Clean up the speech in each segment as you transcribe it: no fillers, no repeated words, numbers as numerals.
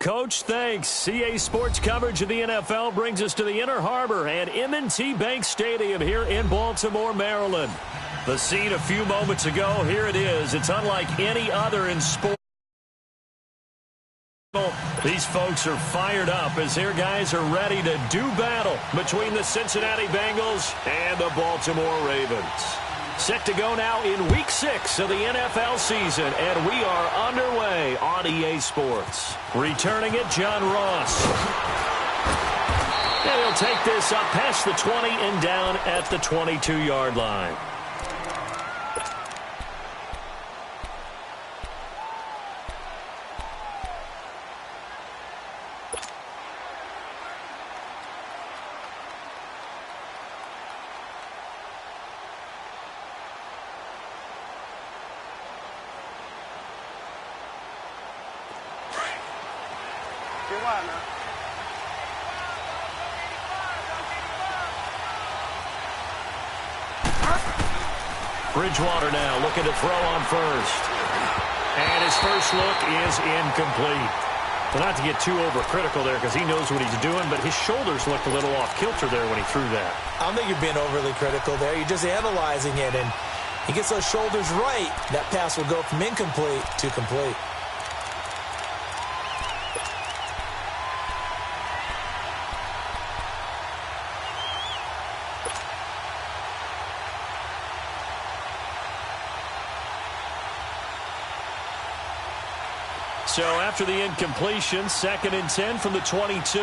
Coach. Thanks. CA Sports coverage of the NFL brings us to the Inner Harbor and M&T Bank Stadium here in Baltimore, Maryland. The scene a few moments ago, here it is. It's unlike any other in sport. These folks are fired up as their guys are ready to do battle between the Cincinnati Bengals and the Baltimore Ravens. Set to go now in Week 6 of the NFL season, and we are underway on EA Sports. Returning it, John Ross. And he'll take this up past the 20 and down at the 22-yard line. Bridgewater now looking to throw on first. And his first look is incomplete. Well, not to get too overcritical there because he knows what he's doing, but his shoulders looked a little off kilter there when he threw that. I don't think you're being overly critical there. You're just analyzing it, and he gets those shoulders right. That pass will go from incomplete to complete. So after the incompletion, 2nd and 10 from the 22.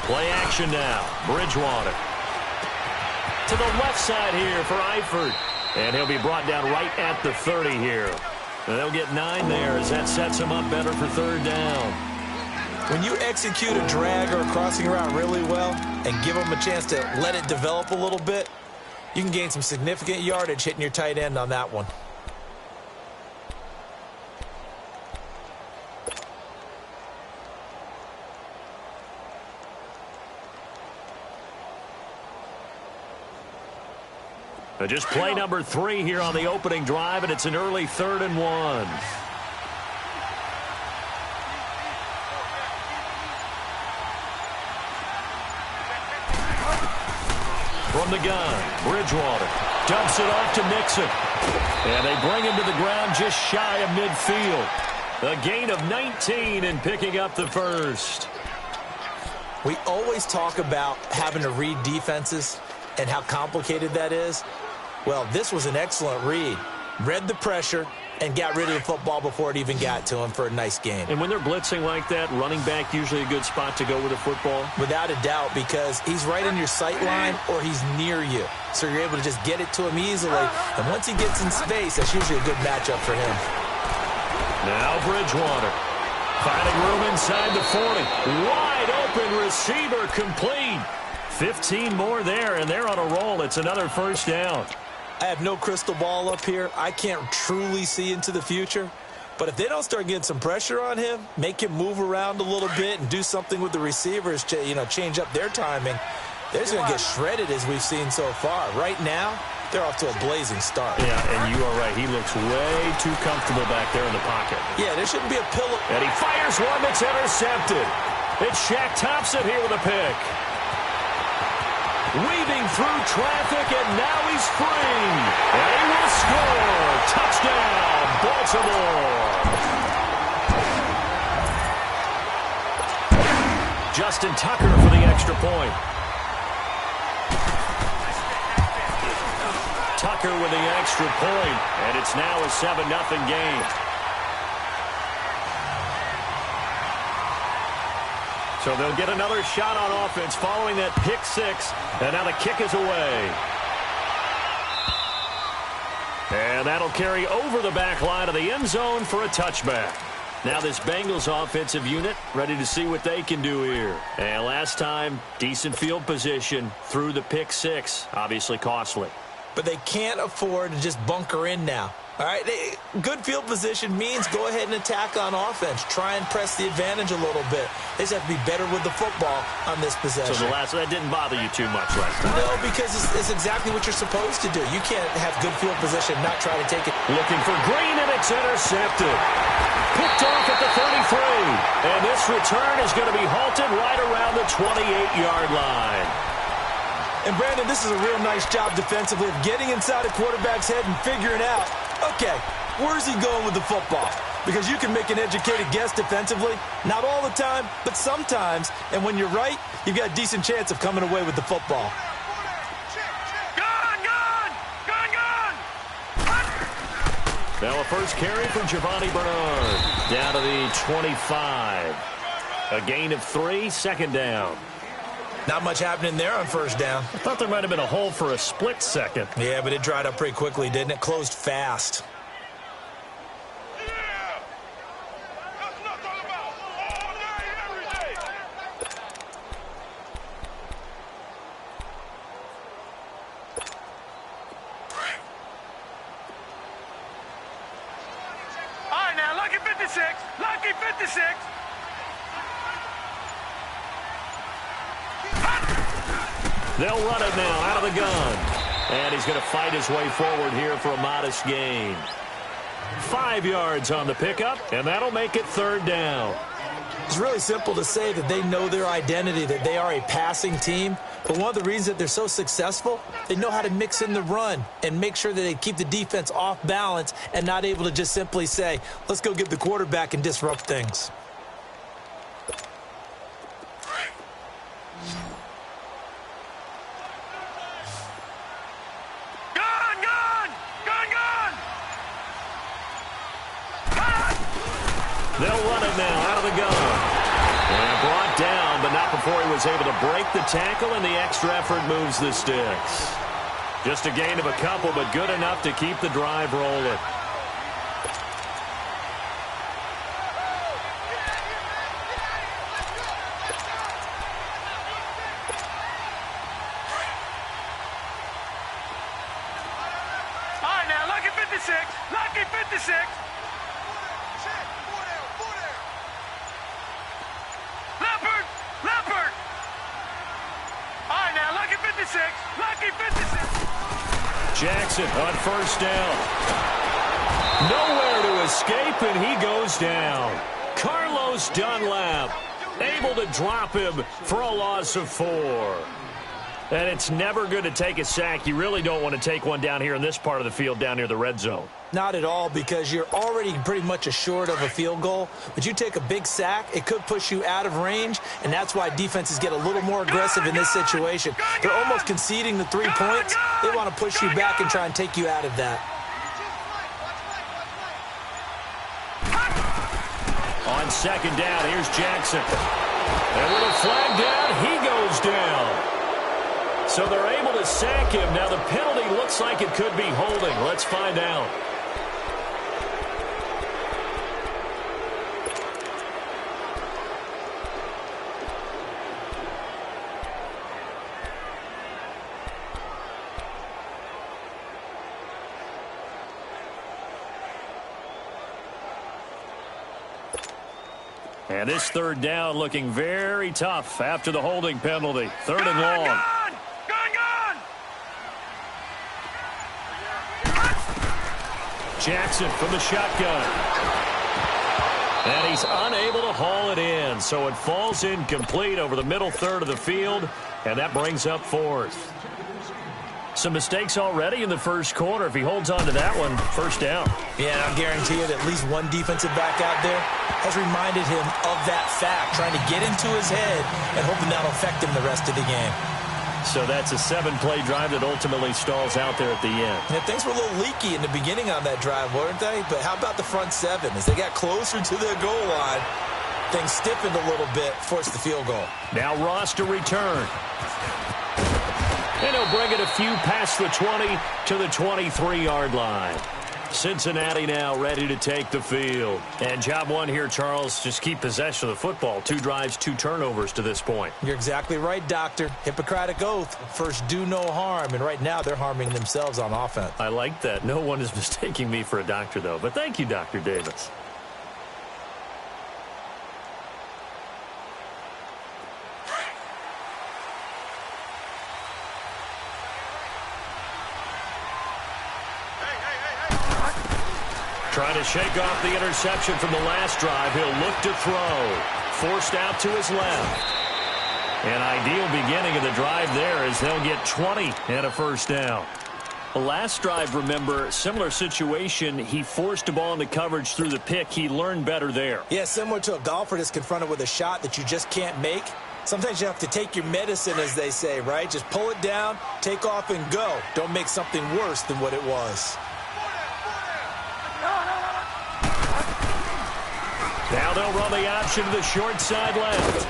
Play action now. Bridgewater. To the left side here for Eifert. And he'll be brought down right at the 30 here. And they'll get 9 there as that sets him up better for 3rd down. When you execute a drag or a crossing route really well and give them a chance to let it develop a little bit, you can gain some significant yardage hitting your tight end on that one. Just play number 3 here on the opening drive, and it's an early 3rd and 1. From the gun, Bridgewater dumps it off to Mixon. And they bring him to the ground just shy of midfield. A gain of 19 and picking up the first. We always talk about having to read defenses and how complicated that is. Well, this was an excellent read. Read the pressure and got rid of the football before it even got to him for a nice game. And when they're blitzing like that, running back usually a good spot to go with the football? Without a doubt, because he's right in your sight line or he's near you. So you're able to just get it to him easily. And once he gets in space, that's usually a good matchup for him. Now Bridgewater. Finding room inside the 40. Wide open receiver complete. 15 more there, and they're on a roll. It's another first down. I have no crystal ball up here. I can't truly see into the future. But if they don't start getting some pressure on him, make him move around a little bit and do something with the receivers, change up their timing, they're just going to get shredded as we've seen so far. Right now, they're off to a blazing start. Yeah, and you are right. He looks way too comfortable back there in the pocket. Yeah, there shouldn't be a pillow. And he fires one that's intercepted. It's Shaq Thompson here with a pick. Weaving through traffic, and now he's free. And he will score. Touchdown, Baltimore. Justin Tucker for the extra point. Tucker with the extra point, and it's now a 7-0 game. So they'll get another shot on offense following that pick 6. And now the kick is away. And that'll carry over the back line of the end zone for a touchback. Now this Bengals offensive unit ready to see what they can do here. And last time, decent field position through the pick 6. Obviously costly. But they can't afford to just bunker in now. All right, good field position means go ahead and attack on offense. Try and press the advantage a little bit. They just have to be better with the football on this possession. So that didn't bother you too much last time? No, because it's exactly what you're supposed to do. You can't have good field position and not try to take it. Looking for Green, and it's intercepted. Picked off at the 33. And this return is going to be halted right around the 28-yard line. And, Brandon, this is a real nice job defensively of getting inside a quarterback's head and figuring out, okay, where's he going with the football? Because you can make an educated guess defensively. Not all the time, but sometimes. And when you're right, you've got a decent chance of coming away with the football. Now a first carry for Giovanni Bernard. Down to the 25. A gain of 3, second down. Not much happening there on first down. I thought there might have been a hole for a split second. Yeah, but it dried up pretty quickly, didn't it? Closed fast. All right, now, lucky 56. Lucky 56. They'll run it now out of the gun. And he's going to fight his way forward here for a modest gain. 5 yards on the pickup, and that'll make it third down. It's really simple to say that they know their identity, that they are a passing team. But one of the reasons that they're so successful, they know how to mix in the run and make sure that they keep the defense off balance and not able to just simply say, let's go get the quarterback and disrupt things. They'll run it now out of the gun. And brought down, but not before he was able to break the tackle, and the extra effort moves the sticks. Just a gain of a couple, but good enough to keep the drive rolling. All right, now, lucky 56. Lucky 56. Leopard! All right, now, lucky 56. Lucky 56. Jackson on first down. Nowhere to escape, and he goes down. Carlos Dunlap able to drop him for a loss of 4. And it's never good to take a sack. You really don't want to take one down here in this part of the field down near the red zone. Not at all, because you're already pretty much assured of a field goal. But you take a big sack, it could push you out of range, and that's why defenses get a little more aggressive in this situation. They're almost conceding the 3 points. They want to push you back and try and take you out of that. On second down, here's Jackson. And with a flag down, he goes down. So they're able to sack him. Now the penalty looks like it could be holding. Let's find out. And this third down looking very tough after the holding penalty. Third and long. Jackson from the shotgun. And he's unable to haul it in, so it falls incomplete over the middle third of the field, and that brings up fourth. Some mistakes already in the first quarter. If he holds on to that one, first down. Yeah, I'll guarantee you that at least one defensive back out there has reminded him of that fact, trying to get into his head and hoping that'll affect him the rest of the game. So that's a 7-play drive that ultimately stalls out there at the end. Yeah, things were a little leaky in the beginning on that drive, weren't they? But how about the front seven? As they got closer to the goal line, things stiffened a little bit, forced the field goal. Now Ross to return. And he'll bring it a few past the 20 to the 23-yard line. Cincinnati now ready to take the field. And job one here, Charles, just keep possession of the football. 2 drives, 2 turnovers to this point. You're exactly right, Doctor. Hippocratic oath. First, do no harm. And right now, they're harming themselves on offense. I like that. No one is mistaking me for a doctor, though. But thank you, Dr. Davis. Trying to shake off the interception from the last drive. He'll look to throw. Forced out to his left. An ideal beginning of the drive there as they'll get 20 and a first down. The last drive, remember, similar situation. He forced a ball into coverage through the pick. He learned better there. Yeah, similar to a golfer that's confronted with a shot that you just can't make. Sometimes you have to take your medicine, as they say, right? Just pull it down, take off, and go. Don't make something worse than what it was. Now they'll run the option to the short side left.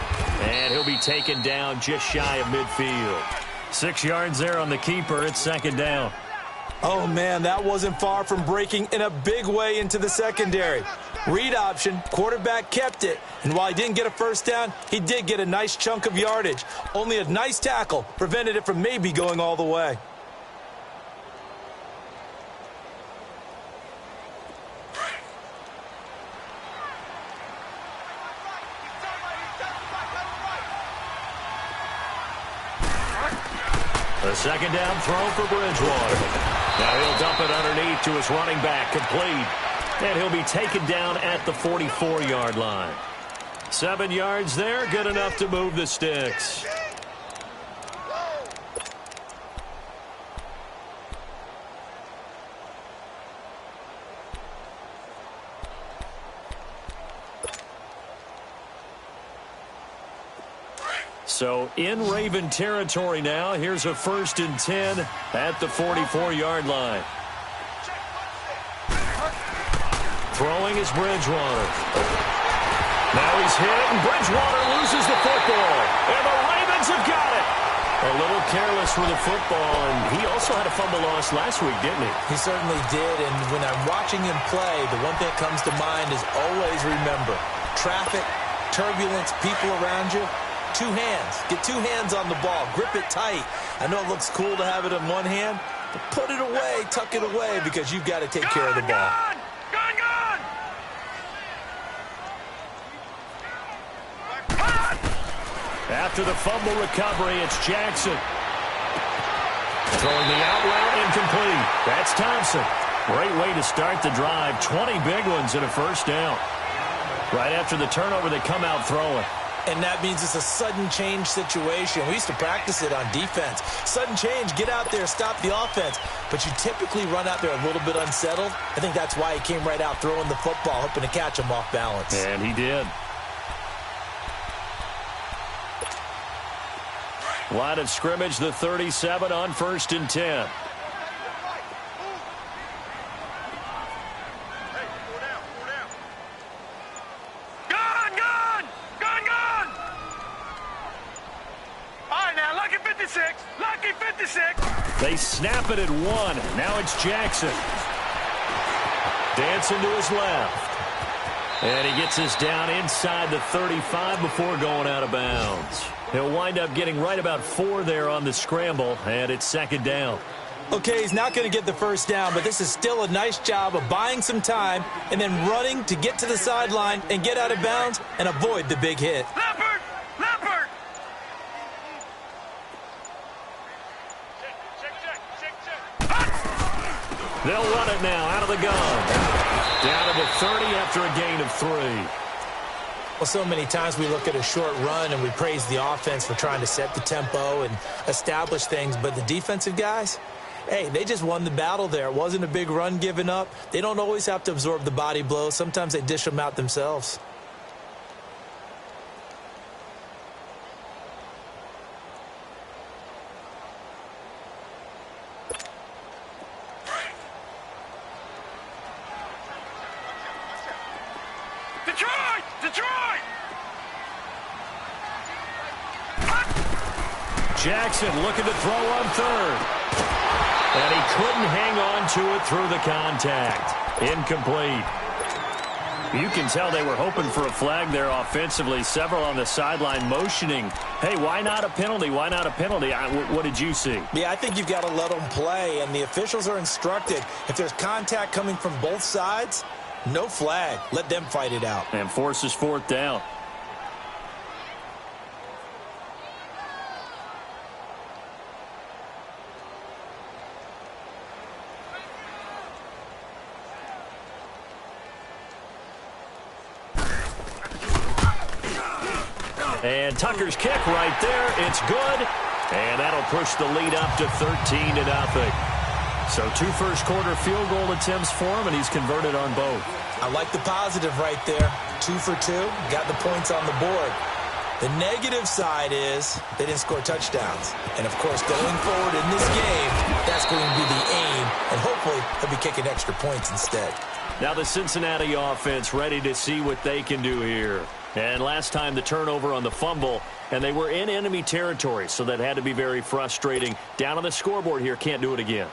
And he'll be taken down just shy of midfield. 6 yards there on the keeper. It's second down. Oh, man, that wasn't far from breaking in a big way into the secondary. Read option, quarterback kept it. And while he didn't get a first down, he did get a nice chunk of yardage. Only a nice tackle prevented it from maybe going all the way. The second down throw for Bridgewater. Now he'll dump it underneath to his running back, complete. And he'll be taken down at the 44-yard line. 7 yards there, good enough to move the sticks. So in Raven territory now. Here's a 1st and 10 at the 44-yard line. Throwing is Bridgewater. Now he's hit, and Bridgewater loses the football. And the Ravens have got it. A little careless with the football, and he also had a fumble loss last week, didn't he? He certainly did, and when I'm watching him play, the one thing that comes to mind is always remember, traffic, turbulence, people around you. 2 hands. Get 2 hands on the ball. Grip it tight. I know it looks cool to have it in one hand, but put it away, tuck it away, because you've got to take care of the ball. Gone! After the fumble recovery, it's Jackson. Throwing the out route, incomplete. That's Thompson. Great way to start the drive. 20 big ones and a first down. Right after the turnover, they come out throwing. And that means it's a sudden change situation. We used to practice it on defense. Sudden change, get out there, stop the offense. But you typically run out there a little bit unsettled. I think that's why he came right out throwing the football, hoping to catch him off balance. And he did. Line of scrimmage, the 37 on 1st and 10. They snap it at 1. Now it's Jackson. Dancing to his left. And he gets us down inside the 35 before going out of bounds. He'll wind up getting right about 4 there on the scramble, and it's second down. Okay, he's not going to get the first down, but this is still a nice job of buying some time and then running to get to the sideline and get out of bounds and avoid the big hit. Leopard! They'll run it now out of the gun. Down to the 30 after a gain of 3. Well, so many times we look at a short run and we praise the offense for trying to set the tempo and establish things, but the defensive guys, hey, they just won the battle there. It wasn't a big run given up. They don't always have to absorb the body blows. Sometimes they dish them out themselves. Detroit! Jackson looking to throw on 3rd. And he couldn't hang on to it through the contact. Incomplete. You can tell they were hoping for a flag there offensively. Several on the sideline motioning, hey, why not a penalty? Why not a penalty? What did you see? Yeah, I think you've got to let them play, and the officials are instructed. If there's contact coming from both sides, no flag. Let them fight it out. And forces fourth down. And Tucker's kick right there. It's good. And that'll push the lead up to 13-0. So 2 first-quarter field goal attempts for him, and he's converted on both. I like the positive right there. 2 for 2. Got the points on the board. The negative side is they didn't score touchdowns. And, of course, going forward in this game, that's going to be the aim. And hopefully he'll be kicking extra points instead. Now the Cincinnati offense ready to see what they can do here. And last time the turnover on the fumble, and they were in enemy territory, so that had to be very frustrating. Down on the scoreboard here, can't do it again.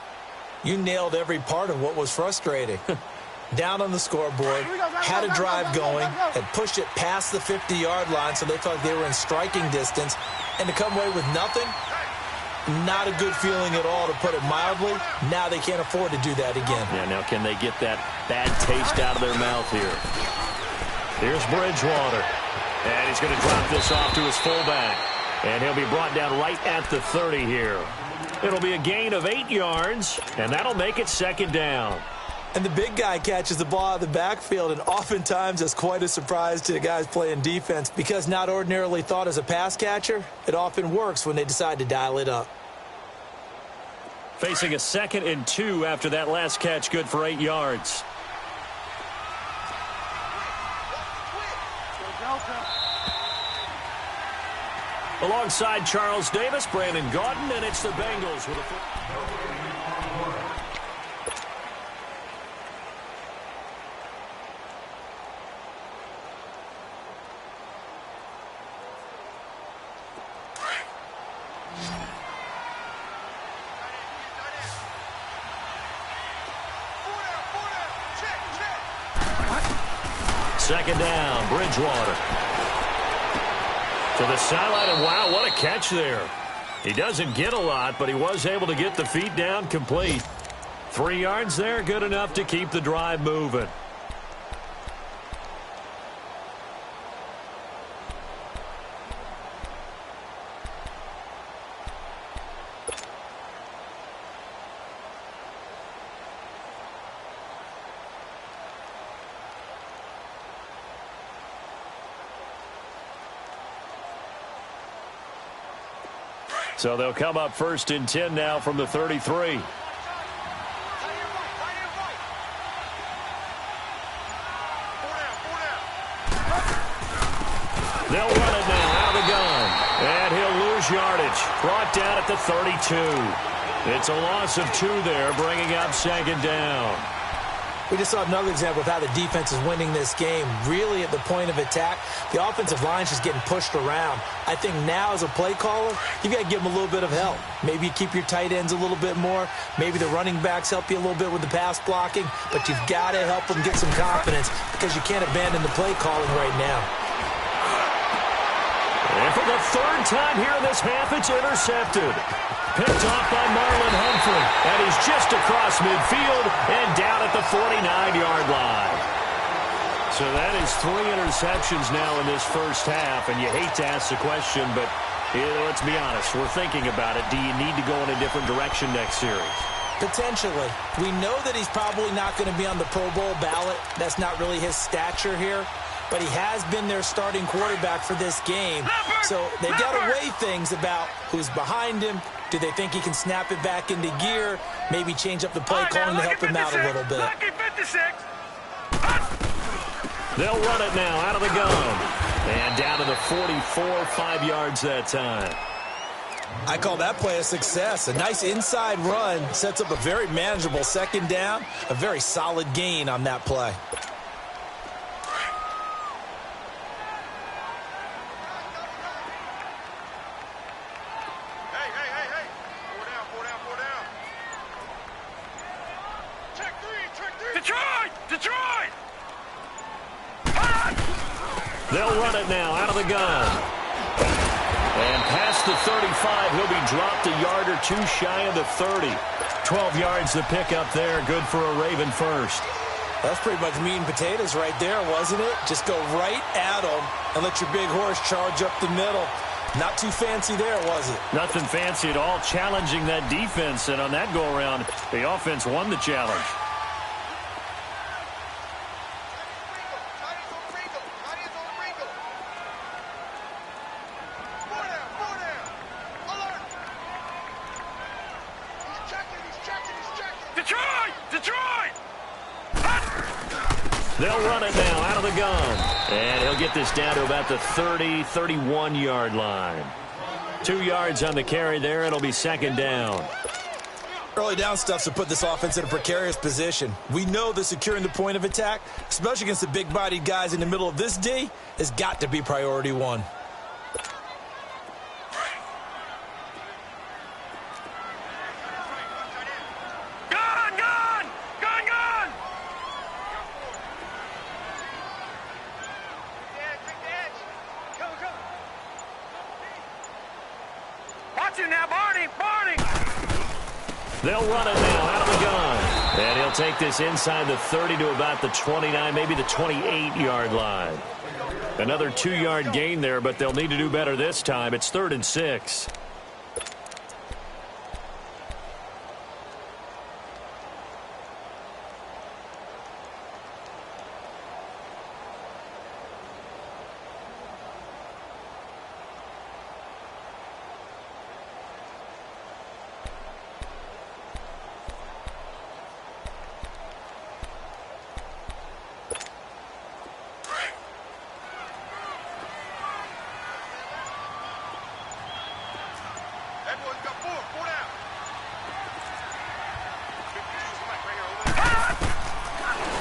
You nailed every part of what was frustrating. Down on the scoreboard, had a drive going, had pushed it past the 50-yard line, so they thought they were in striking distance, and to come away with nothing, not a good feeling at all, to put it mildly. Now they can't afford to do that again. Yeah, now can they get that bad taste out of their mouth here? Here's Bridgewater. And he's going to drop this off to his fullback. And he'll be brought down right at the 30 here. It'll be a gain of 8 yards, and that'll make it second down. And the big guy catches the ball out of the backfield, and oftentimes that's quite a surprise to the guys playing defense, because not ordinarily thought as a pass catcher, it often works when they decide to dial it up. Facing a 2nd and 2 after that last catch, good for 8 yards. Alongside Charles Davis, Brandon Gaudin, and it's the Bengals with a... Second down, Bridgewater. To the sideline, and wow, what a catch there. He doesn't get a lot, but he was able to get the feet down complete. 3 yards there, good enough to keep the drive moving. So they'll come up 1st and 10 now from the 33. They'll run it now out of the gun. And he'll lose yardage. Brought down at the 32. It's a loss of 2 there, bringing up 2nd down. We just saw another example of how the defense is winning this game. Really at the point of attack, the offensive line's just getting pushed around. I think now as a play caller, you've got to give them a little bit of help. Maybe you keep your tight ends a little bit more. Maybe the running backs help you a little bit with the pass blocking. But you've got to help them get some confidence, because you can't abandon the play calling right now. And for the 3rd time here in this half, it's intercepted. Picked off by Marlon Humphrey. And he's just across midfield and down at the 49-yard line. So that is 3 interceptions now in this first half. And you hate to ask the question, but let's be honest. We're thinking about it. Do you need to go in a different direction next series? Potentially. We know that he's probably not going to be on the Pro Bowl ballot. That's not really his stature here. But he has been their starting quarterback for this game. So they've got to weigh things about who's behind him. Do they think he can snap it back into gear? Maybe change up the play calling to help him out a little bit. They'll run it now out of the gun. And down to the 44, 5 yards that time. I call that play a success. A nice inside run sets up a very manageable 2nd down. A very solid gain on that play. Detroit! They'll run it now out of the gun. And past the 35, he'll be dropped a yard or two shy of the 30. 12 yards to pick up there. Good for a Raven first. That's pretty much meat and potatoes right there, wasn't it? Just go right at them and let your big horse charge up the middle. Not too fancy there, was it? Nothing fancy at all. Challenging that defense, and on that go-around, the offense won the challenge. They'll run it now out of the gun. And he'll get this down to about the 30, 31-yard line. 2 yards on the carry there. It'll be second down. Early down stuff's to put this offense in a precarious position. We know that securing the point of attack, especially against the big-bodied guys in the middle of this D, has got to be priority one. They'll run it now out of the gun. And he'll take this inside the 30 to about the 29, maybe the 28-yard line. Another 2-yard gain there, but they'll need to do better this time. It's 3rd and 6.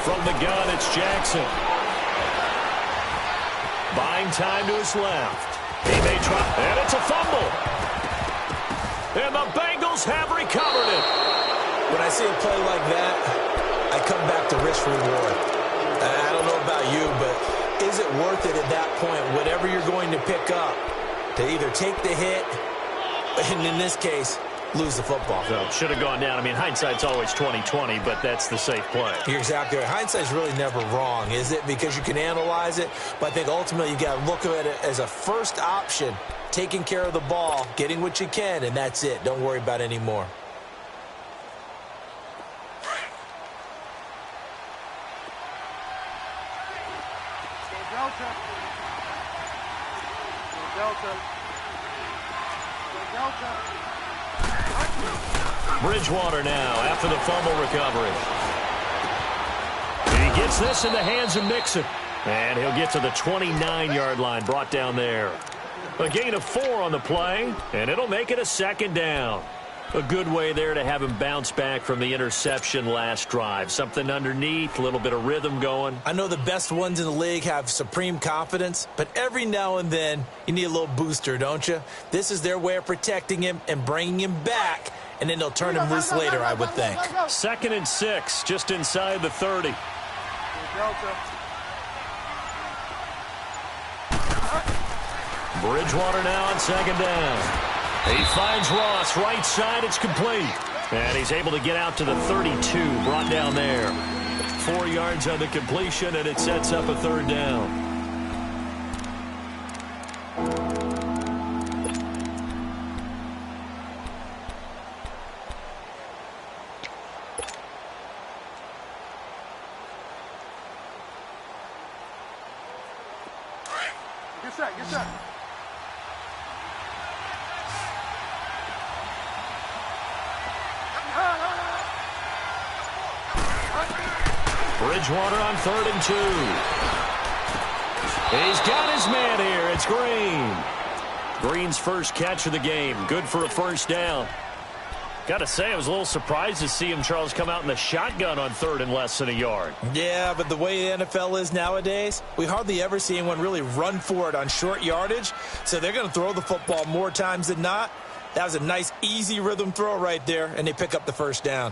From the gun, it's Jackson. Buying time to his left. He may try, and it's a fumble. And the Bengals have recovered it. When I see a play like that, I come back to risk reward. I don't know about you, but is it worth it at that point, whatever you're going to pick up, to either take the hit, and in this case, lose the football? So should have gone down. I mean, hindsight's always 20/20, but that's the safe play. You're exactly right. Hindsight's really never wrong, is it? Because you can analyze it, but I think ultimately you got to look at it as a first option, taking care of the ball, getting what you can, and that's it. Don't worry about any more. Bridgewater now after the fumble recovery. He gets this in the hands of Mixon. And he'll get to the 29-yard line, brought down there. A gain of 4 on the play, and it'll make it a second down. A good way there to have him bounce back from the interception last drive. Something underneath, a little bit of rhythm going. I know the best ones in the league have supreme confidence, but every now and then you need a little booster, don't you? This is their way of protecting him and bringing him back, and then they'll turn him loose later, I would think. 2nd and 6, just inside the 30. Bridgewater now on 2nd down. He finds Ross, right side, it's complete. And he's able to get out to the 32, brought down there. 4 yards on the completion, and it sets up a 3rd down. Get set, get set. Bridgewater on 3rd and 2. He's got his man here. It's Green. Green's first catch of the game. Good for a 1st down. Got to say, I was a little surprised to see him, Charles, come out in the shotgun on 3rd and less than a yard. Yeah, but the way the NFL is nowadays, we hardly ever see anyone really run for it on short yardage. So they're going to throw the football more times than not. That was a nice, easy rhythm throw right there, and they pick up the 1st down.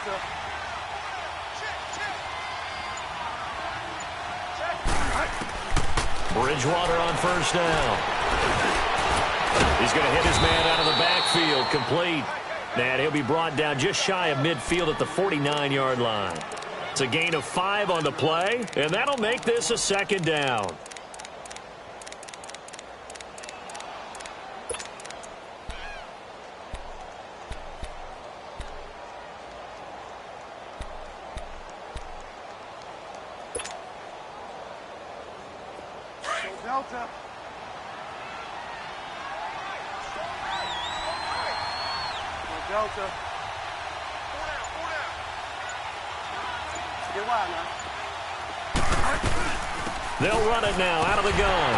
Delta. Bridgewater on first down. He's going to hit his man out of the backfield, complete. And he'll be brought down just shy of midfield at the 49-yard line. It's a gain of 5 on the play, and that'll make this a second down. Delta. Delta. Get wide now. They'll run it now out of the gun.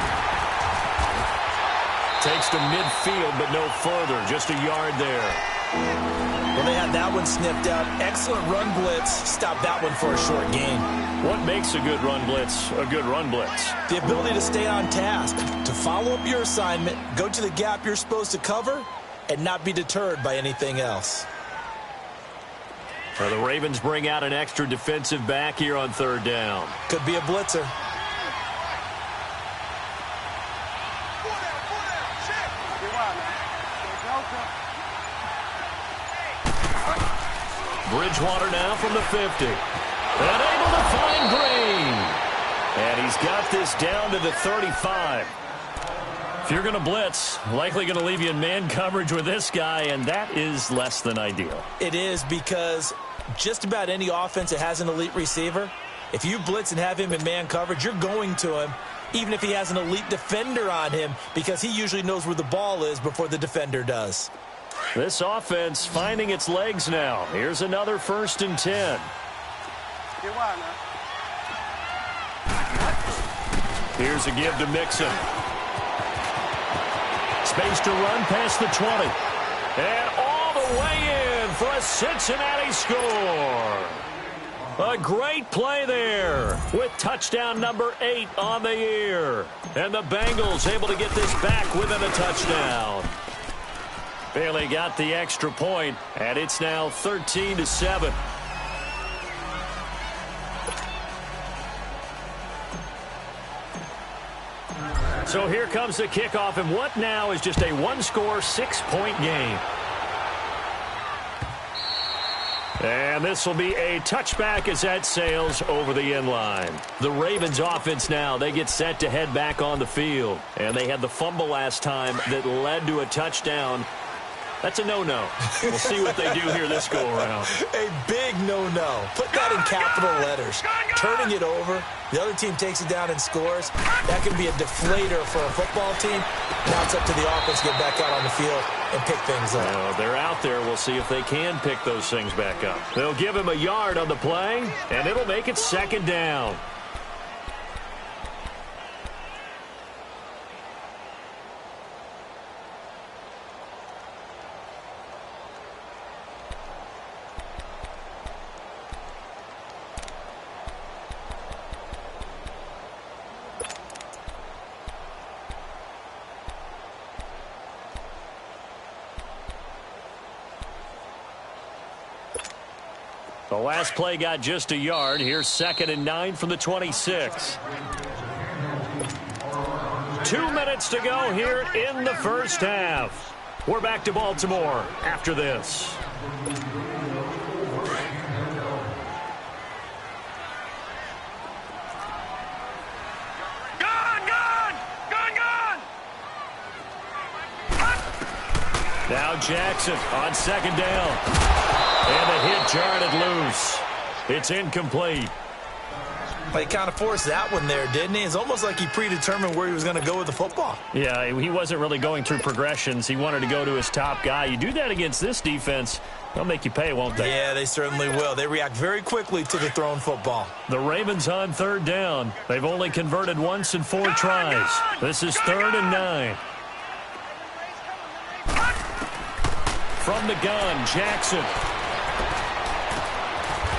Takes to midfield, but no further. Just a yard there. Well, they had that one sniffed out. Excellent run blitz. Stop that one for a short gain. What makes a good run blitz a good run blitz? The ability to stay on task, to follow up your assignment, go to the gap you're supposed to cover, and not be deterred by anything else. Well, the Ravens bring out an extra defensive back here on third down. Could be a blitzer. Bridgewater now from the 50. And able to find Green. And he's got this down to the 35. If you're going to blitz, likely going to leave you in man coverage with this guy, and that is less than ideal. It is, because just about any offense that has an elite receiver, if you blitz and have him in man coverage, you're going to him, even if he has an elite defender on him, because he usually knows where the ball is before the defender does. This offense finding its legs now. Here's another 1st and 10. Get wide now. Here's a give to Mixon. Space to run past the 20. And all the way in for a Cincinnati score. A great play there with touchdown number 8 on the year. And the Bengals able to get this back within a touchdown. Bailey got the extra point, and it's now 13-7. So here comes the kickoff, and what now is just a one-score, 6-point game. And this will be a touchback as that sails over the end line. The Ravens offense now, they get set to head back on the field. And they had the fumble last time that led to a touchdown. That's a no-no. We'll see what they do here this go-around. A big no-no. Put that in capital letters. Turning it over, the other team takes it down and scores. That can be a deflator for a football team. Now it's up to the offense to get back out on the field and pick things up. Well, they're out there. We'll see if they can pick those things back up. They'll give him a yard on the play, and it'll make it second down. The last play got just a yard. Here's 2nd and 9 from the 26. 2 minutes to go here in the first half. We're back to Baltimore after this. Now Jackson on 2nd down. And the hit jarred it loose. It's incomplete. Well, he kind of forced that one there, didn't he? It's almost like he predetermined where he was going to go with the football. Yeah, he wasn't really going through progressions. He wanted to go to his top guy. You do that against this defense, they'll make you pay, won't they? Yeah, they certainly will. They react very quickly to the thrown football. The Ravens on 3rd down. They've only converted once in 4 tries. This is 3rd and 9. From the gun, Jackson.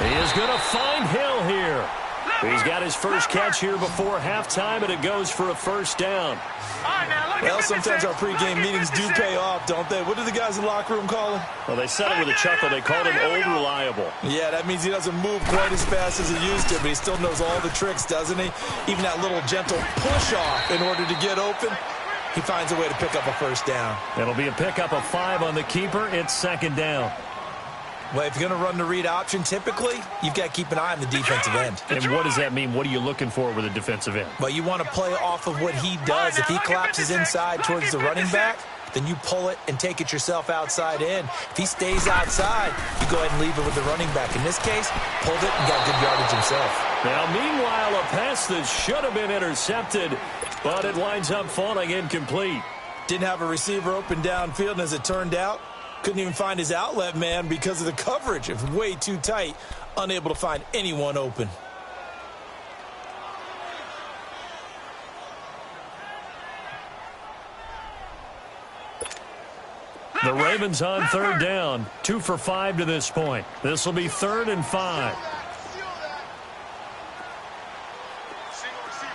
He is going to find Hill here. He's got his first catch here before halftime, and it goes for a first down. Well, sometimes our pregame meetings do pay off, don't they? What do the guys in the locker room call him? Well, they said it with a chuckle. They called him Old Reliable. Yeah, that means he doesn't move quite as fast as he used to, but he still knows all the tricks, doesn't he? Even that little gentle push-off in order to get open, he finds a way to pick up a first down. It'll be a pickup of 5 on the keeper. It's second down. Well, if you're going to run the read option, typically, you've got to keep an eye on the defensive end. And what does that mean? What are you looking for with a defensive end? Well, you want to play off of what he does. If he collapses inside towards the running back, then you pull it and take it yourself outside in. If he stays outside, you go ahead and leave it with the running back. In this case, pulled it and got good yardage himself. Now, meanwhile, a pass that should have been intercepted, but it winds up falling incomplete. Didn't have a receiver open downfield, and as it turned out, couldn't even find his outlet man because of the coverage. It was way too tight, unable to find anyone open. The Ravens on third down, 2 for 5 to this point. This will be 3rd and 5. Single receiver.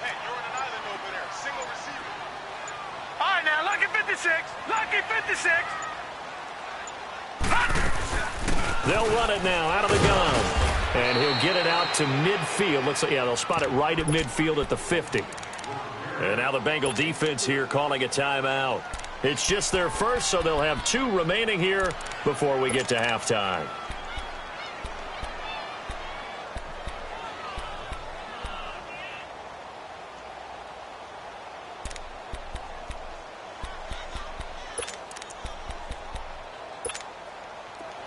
Hey, you're in an island over there. Single receiver. All right, now, lucky 56. Lucky 56. They'll run it now out of the gun. And he'll get it out to midfield. Looks like, yeah, they'll spot it right at midfield at the 50. And now the Bengal defense here calling a timeout. It's just their first, so they'll have 2 remaining here before we get to halftime.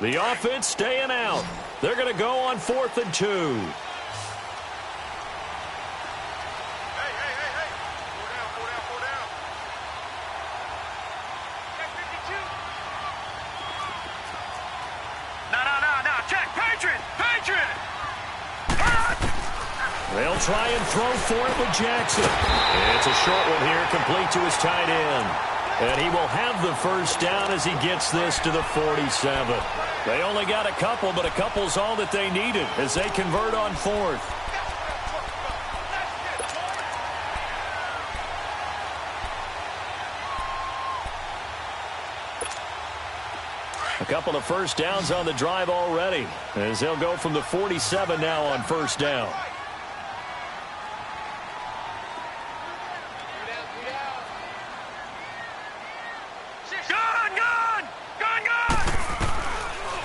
The offense staying out. They're going to go on 4th and 2. Hey. Go down. No. Check. Patriot. They'll try and throw for it with Jackson. It's a short one here, complete to his tight end. And he will have the first down as he gets this to the 47. They only got a couple, but a couple's all that they needed as they convert on 4th. A couple of first downs on the drive already as they'll go from the 47 now on first down.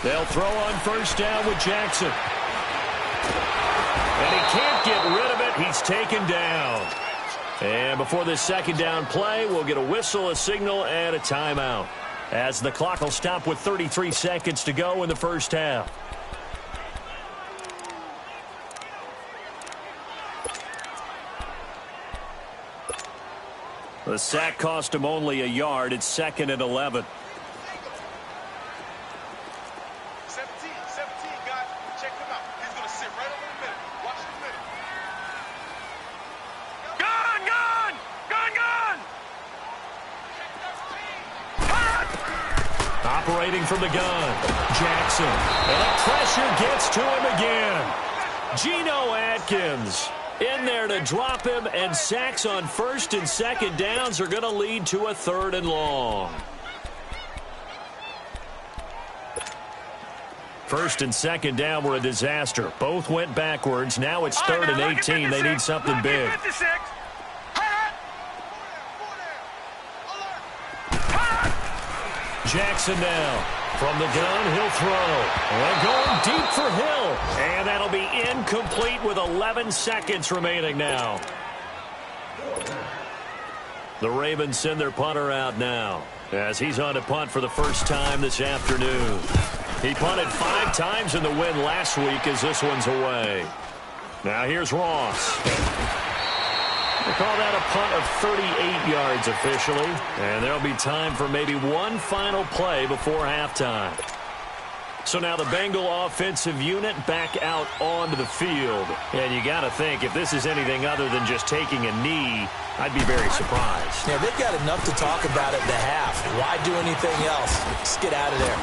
They'll throw on first down with Jackson. And he can't get rid of it. He's taken down. And before this second down play, we'll get a whistle, a signal, and a timeout, as the clock will stop with 33 seconds to go in the first half. The sack cost him only a yard. It's 2nd and 11. 17, guys. Check him out. He's going to sit right over the middle. Watch the middle. Gun! Operating from the gun, Jackson. And the pressure gets to him again. Geno Atkins in there to drop him, and sacks on 1st and 2nd downs are going to lead to a 3rd and long. 1st and 2nd down were a disaster. Both went backwards. Now it's 3rd and 18. They need something big. Jackson now. From the gun, he'll throw. And going deep for Hill. And that'll be incomplete with 11 seconds remaining now. The Ravens send their punter out now, as he's on to punt for the first time this afternoon. He punted 5 times in the win last week as this one's away. Now here's Ross. They call that a punt of 38 yards officially. And there'll be time for maybe one final play before halftime. So now the Bengal offensive unit back out onto the field. And you got to think, if this is anything other than just taking a knee, I'd be very surprised. Yeah, they've got enough to talk about at the half. Why do anything else? Just get out of there.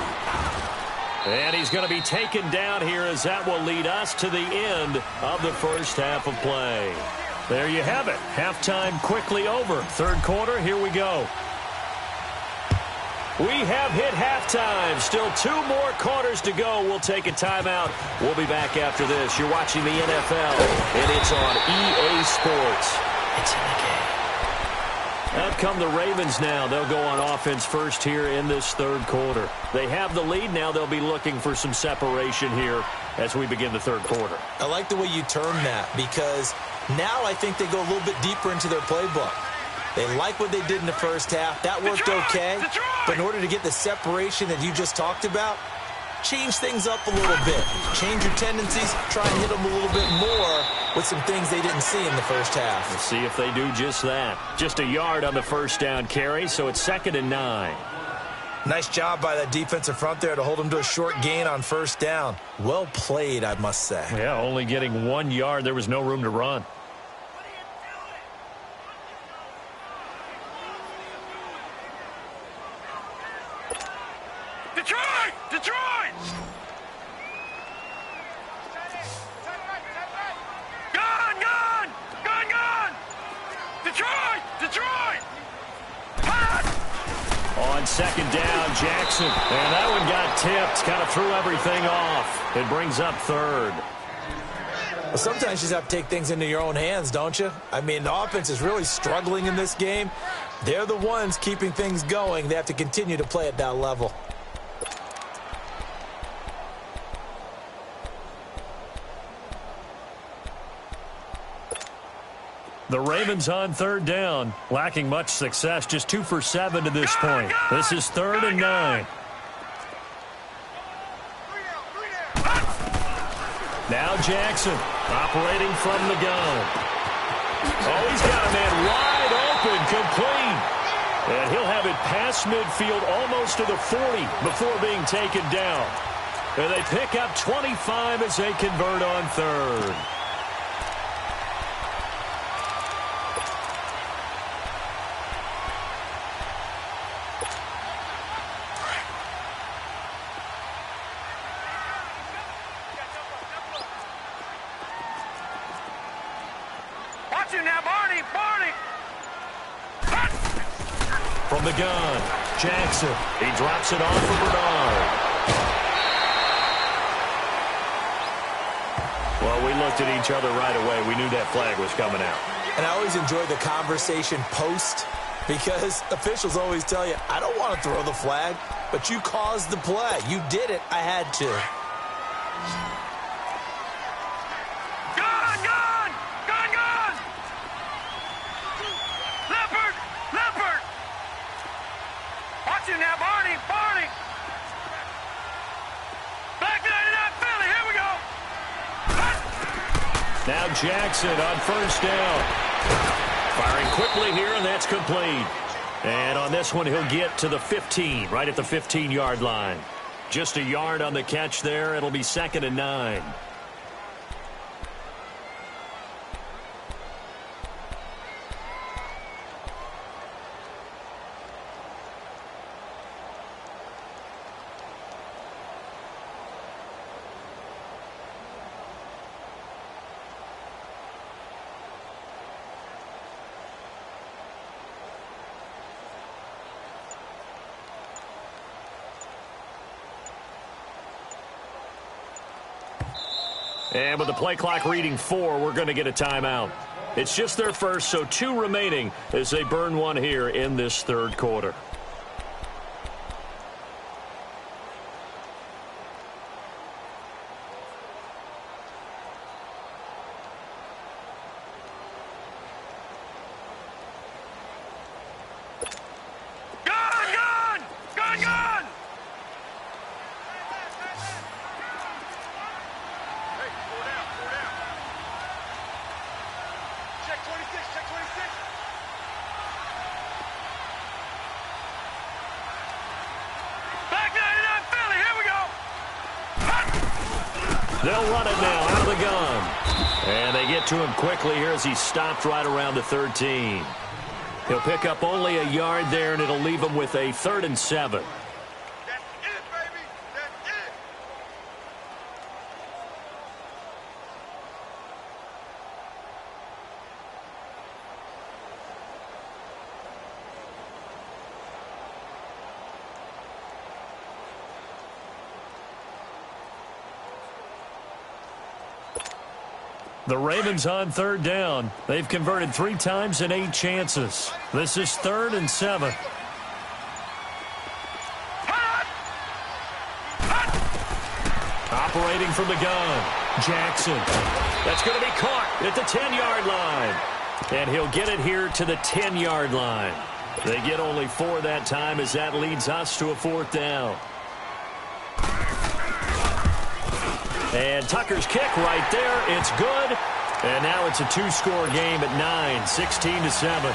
And he's going to be taken down here as that will lead us to the end of the first half of play. There you have it. Halftime quickly over. Third quarter, here we go. We have hit halftime. Still 2 more quarters to go. We'll take a timeout. We'll be back after this. You're watching the NFL, and it's on EA Sports. It's in the game. Out come the Ravens now. They'll go on offense first here in this third quarter. They have the lead now. They'll be looking for some separation here as we begin the third quarter. I like the way you term that because now I think they go a little bit deeper into their playbook. They like what they did in the first half. That worked okay. But in order to get the separation that you just talked about, change things up a little bit. Change your tendencies. Try and hit them a little bit more with some things they didn't see in the first half. We'll see if they do just that. Just a yard on the first down carry, so it's 2nd and 9. Nice job by that defensive front there to hold them to a short gain on first down. Well played, I must say. Yeah, only getting 1 yard. There was no room to run. Second down, Jackson. And that one got tipped. Kind of threw everything off. It brings up third. Well, sometimes you just have to take things into your own hands, don't you? I mean, the offense is really struggling in this game. They're the ones keeping things going. They have to continue to play at that level. The Ravens on third down, lacking much success, just 2 for 7 to this point. This is 3rd and 9. Now Jackson, operating from the gun. Oh, he's got a man wide open, complete. And he'll have it past midfield, almost to the 40 before being taken down. And they pick up 25 as they convert on third. From the gun, Jackson. He drops it off for Bernard. Well, we looked at each other right away. We knew that flag was coming out. And I always enjoy the conversation post because officials always tell you, I don't want to throw the flag, but you caused the play. You did it. I had to. Now Jackson on first down. Firing quickly here, and that's complete. And on this one, he'll get to the 15, right at the 15-yard line. Just a yard on the catch there. It'll be 2nd and 9. And with the play clock reading 4, we're going to get a timeout. It's just their first, so 2 remaining as they burn one here in this third quarter. They'll run it now out of the gun. And they get to him quickly here as he stopped right around the 13. He'll pick up only a yard there, and it'll leave him with a 3rd and 7. That's it, baby. That's it. The Ravens on third down. They've converted 3 times in 8 chances. This is 3rd and 7. Operating from the gun, Jackson. That's going to be caught at the 10-yard line. And he'll get it here to the 10-yard line. They get only 4 that time as that leads us to a 4th down. And Tucker's kick right there. It's good. And now it's a 2-score game at 9, 16-7.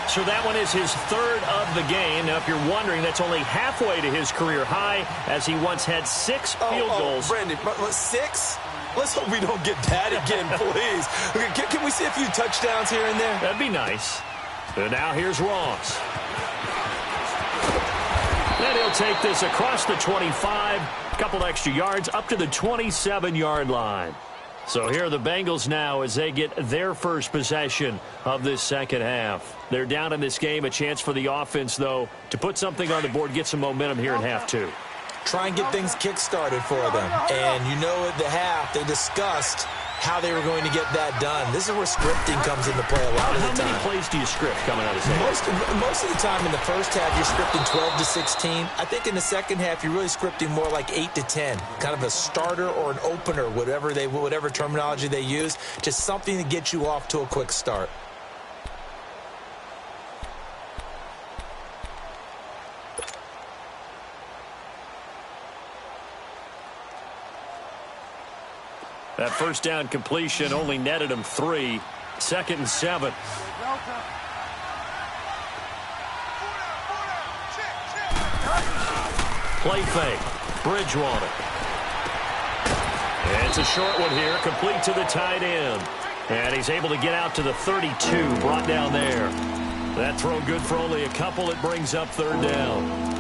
So that one is his 3rd of the game. Now, if you're wondering, that's only halfway to his career high, as he once had 6 field goals. Brandon, 6? Let's hope we don't get that again, please. Okay, can we see a few touchdowns here and there? That'd be nice. And now here's Ross. And he'll take this across the 25, a couple extra yards, up to the 27-yard line. So here are the Bengals now as they get their first possession of this second half. They're down in this game. A chance for the offense, though, to put something on the board, get some momentum here in half 2. Try and get things kick-started for them. And you know at the half, they discussed how they were going to get that done. This is where scripting comes into play a lot of the time. How many plays do you script coming out of this? Most of the time in the first half, you're scripting 12 to 16. I think in the second half, you're really scripting more like 8 to 10. Kind of a starter or an opener, whatever terminology they use. Just something to get you off to a quick start. That first down completion only netted him 3. 2nd and 7. Play fake. Bridgewater. And it's a short one here, complete to the tight end. And he's able to get out to the 32, brought down there. That throw good for only a couple. It brings up 3rd down.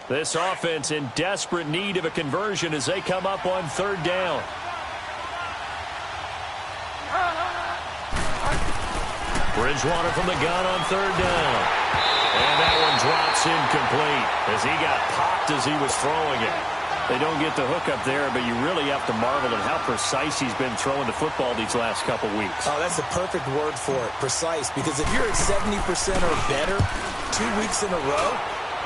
This offense in desperate need of a conversion as they come up on 3rd down. Bridgewater from the gun on 3rd down. And that one drops incomplete as he got popped as he was throwing it. They don't get the hook up there, but you really have to marvel at how precise he's been throwing the football these last couple weeks. Oh, that's the perfect word for it, precise. Because if you're at 70% or better 2 weeks in a row,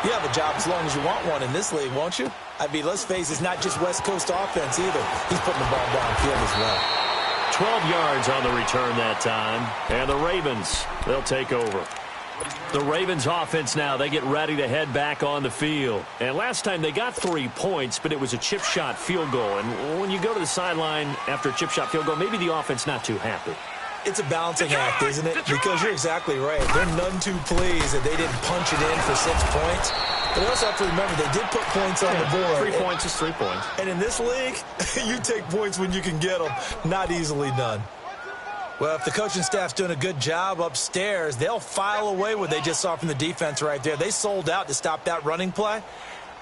you have a job as long as you want one in this league, won't you? I mean, let's face it, it's not just West Coast offense either. He's putting the ball downfield as well. 12 yards on the return that time. And the Ravens, they'll take over. The Ravens offense now, they get ready to head back on the field. And last time they got 3 points, but it was a chip shot field goal. And when you go to the sideline after a chip shot field goal, maybe the offense not too happy. It's a balancing act, isn't it? Because you're exactly right. They're none too pleased that they didn't punch it in for 6 points. But you also have to remember, they did put points on the board. 3 points is 3 points. And in this league, you take points when you can get them. Not easily done. Well, if the coaching staff's doing a good job upstairs, they'll file away what they just saw from the defense right there. They sold out to stop that running play.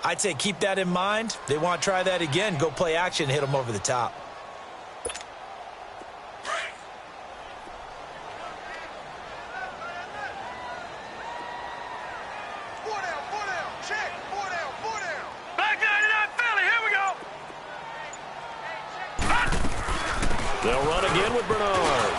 I'd say keep that in mind. They want to try that again. Go play action, hit them over the top. They'll run again with Bernard.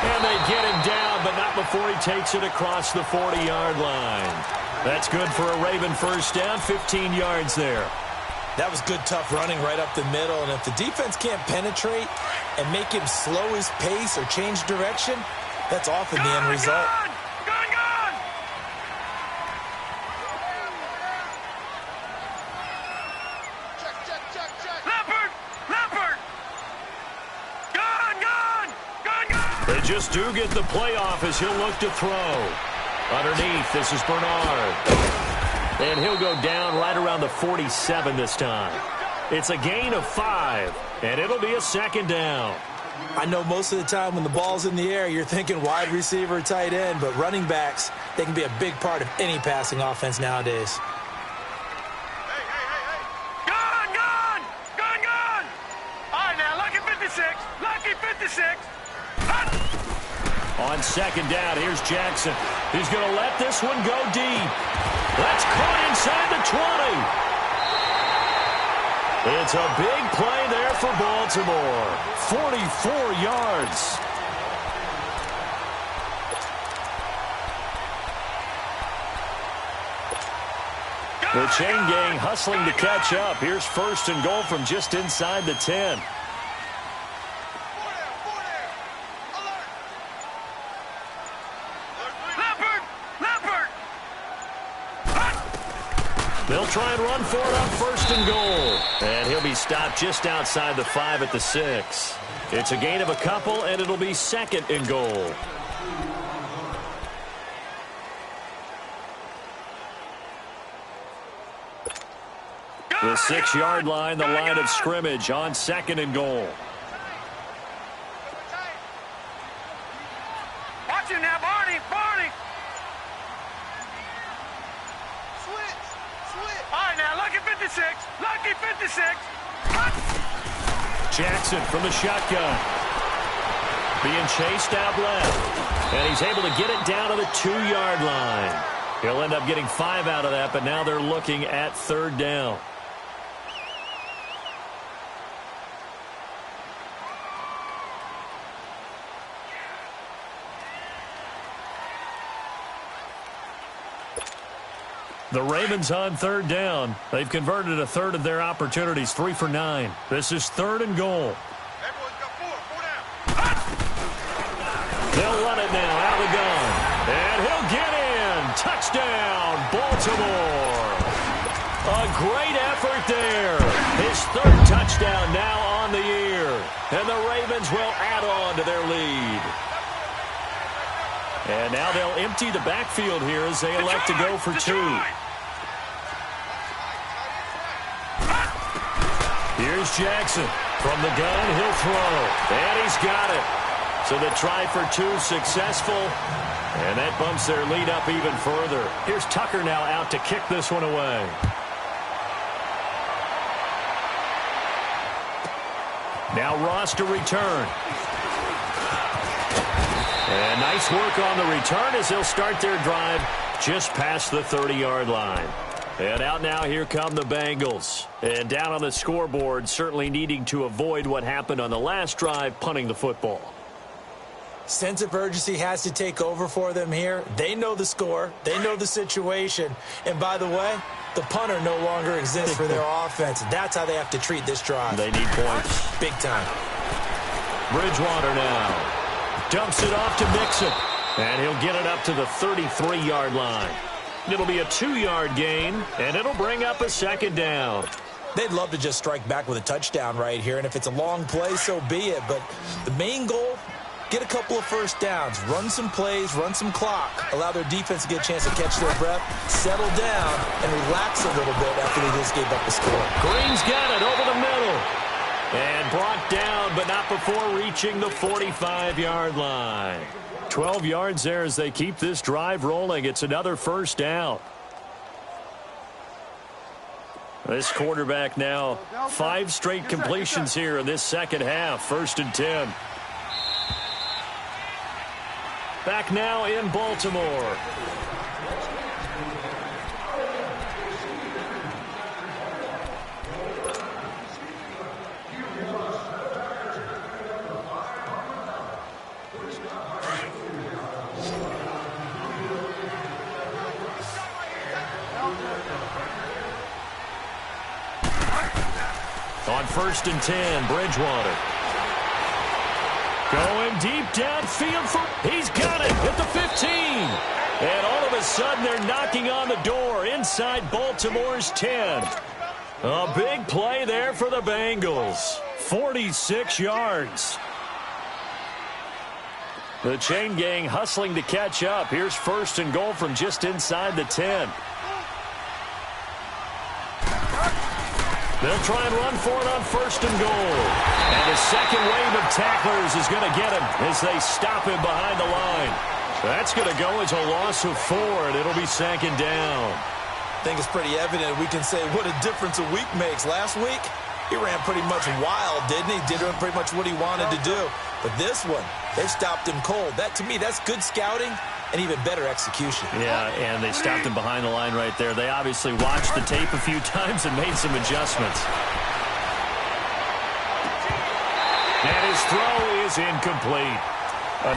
And they get him down, but not before he takes it across the 40-yard line. That's good for a Raven first down, 15 yards there. That was good, tough running right up the middle. And if the defense can't penetrate and make him slow his pace or change direction, that's often the end result. They just do get the playoff as he'll look to throw. Underneath, this is Bernard. And he'll go down right around the 47 this time. It's a gain of 5, and it'll be a 2nd down. I know most of the time when the ball's in the air, you're thinking wide receiver, tight end, but running backs, they can be a big part of any passing offense nowadays. Gun! All right, now 56. On second down, here's Jackson. He's going to let this one go deep. That's caught inside the 20. It's a big play there for Baltimore. 44 yards. The chain gang hustling to catch up. Here's first and goal from just inside the 10. They'll try and run for it on first and goal. And he'll be stopped just outside the 5 at the 6. It's a gain of a couple, and it'll be second and goal. The 6-yard line, the line of scrimmage on second and goal. Watch him now, Barney. All right, now, lucky 56. Lucky 56. Jackson from the shotgun. Being chased out left. And he's able to get it down to the 2-yard line. He'll end up getting 5 out of that, but now they're looking at third down. The Ravens on third down. They've converted a third of their opportunities, 3 for 9. This is third and goal. Everyone's got 4 down. They'll run it now out of the gun. And he'll get in. Touchdown, Baltimore. A great effort there. His third touchdown now on the year. And the Ravens will add on to their lead. And now they'll empty the backfield here as they elect to go for 2. Here's Jackson. From the gun, he'll throw. And he's got it. So the try for 2 successful. And that bumps their lead up even further. Here's Tucker now out to kick this one away. Now Ross to return. And nice work on the return as they'll start their drive just past the 30-yard line. And out now, here come the Bengals. And down on the scoreboard, certainly needing to avoid what happened on the last drive, punting the football. Sense of urgency has to take over for them here. They know the score. They know the situation. And by the way, the punter no longer exists for their offense. That's how they have to treat this drive. They need points. Big time. Bridgewater now. Dumps it off to Mixon. And he'll get it up to the 33-yard line. It'll be a 2-yard gain, and it'll bring up a second down. They'd love to just strike back with a touchdown right here, and if it's a long play, so be it. But the main goal, get a couple of first downs, run some plays, run some clock, allow their defense to get a chance to catch their breath, settle down, and relax a little bit after they just gave up the score. Green's got it over the middle. And brought down, but not before reaching the 45-yard line. 12 yards there as they keep this drive rolling. It's another first down. This quarterback now, 5 straight completions here in this second half. 1st and 10. Back now in Baltimore. On 1st and 10, Bridgewater. Going deep downfield for... He's got it at the 15. And all of a sudden, they're knocking on the door inside Baltimore's 10. A big play there for the Bengals. 46 yards. The chain gang hustling to catch up. Here's 1st and goal from just inside the 10. They'll try and run for it on 1st and goal. And the second wave of tacklers is going to get him as they stop him behind the line. That's going to go as a loss of 4, and it'll be 2nd down. I think it's pretty evident. We can say what a difference a week makes. Last week, he ran pretty much wild, didn't he? Did pretty much what he wanted to do. But this one, they stopped him cold. That, to me, that's good scouting and even better execution. Yeah, and they stopped him behind the line right there. They obviously watched the tape a few times and made some adjustments. And his throw is incomplete.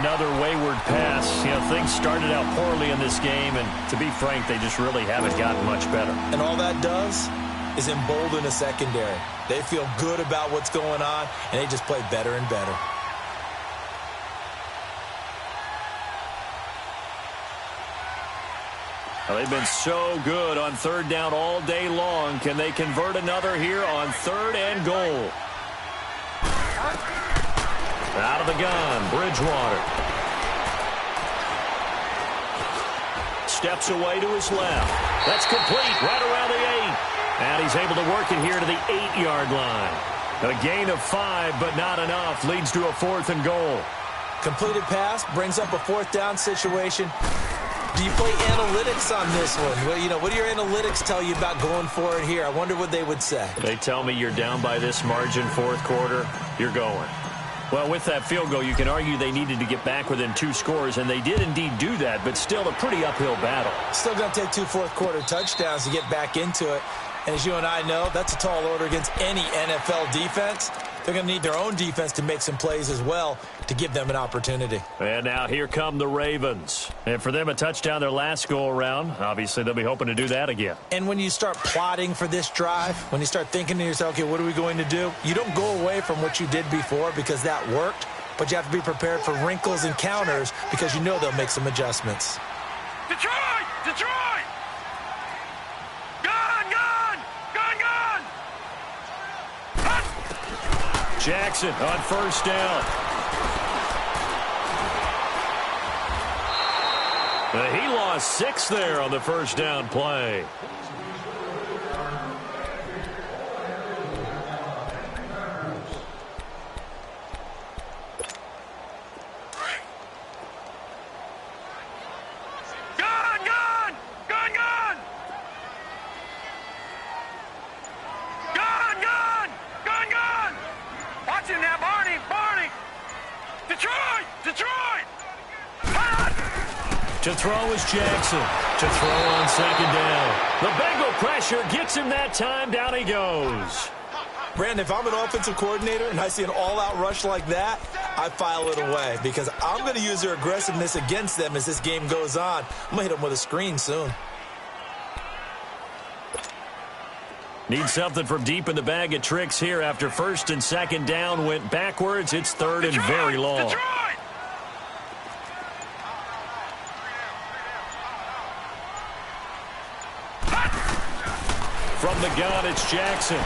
Another wayward pass. You know, things started out poorly in this game, and to be frank, they just really haven't gotten much better. And all that does is embolden a secondary. They feel good about what's going on, and they just play better and better. Well, they've been so good on third down all day long. Can they convert another here on third and goal? Out of the gun, Bridgewater. Steps away to his left. That's complete right around the 8. And he's able to work it here to the 8-yard line. A gain of 5, but not enough. Leads to a 4th and goal. Completed pass brings up a 4th down situation. Do you play analytics on this one? Well, you know, what do your analytics tell you about going for it here? I wonder what they would say. They tell me you're down by this margin, 4th quarter, you're going. Well, with that field goal, you can argue they needed to get back within 2 scores, and they did indeed do that, but still a pretty uphill battle. Still going to take 2 fourth-quarter touchdowns to get back into it. And as you and I know, that's a tall order against any NFL defense. They're going to need their own defense to make some plays as well to give them an opportunity. And now here come the Ravens. And for them, a touchdown their last go-around. Obviously, they'll be hoping to do that again. And when you start plotting for this drive, when you start thinking to yourself, okay, what are we going to do? You don't go away from what you did before because that worked, but you have to be prepared for wrinkles and counters because you know they'll make some adjustments. Detroit! Detroit! Gun! Gun! Gun! Gun! Jackson on first down. He lost 6 there on the first down play. Gun! Gun! Gun! Gun! Gun! Gun! Gun! Gun! Watch him now, Barney! Barney! Detroit! Detroit! To throw is Jackson. To throw on second down. The Bengal pressure gets him that time. Down he goes. Brandon, if I'm an offensive coordinator and I see an all-out rush like that, I file it away because I'm going to use their aggressiveness against them as this game goes on. I'm going to hit them with a screen soon. Need something from deep in the bag of tricks here after first and second down went backwards. It's third and very long. Detroit! From the gun, it's Jackson.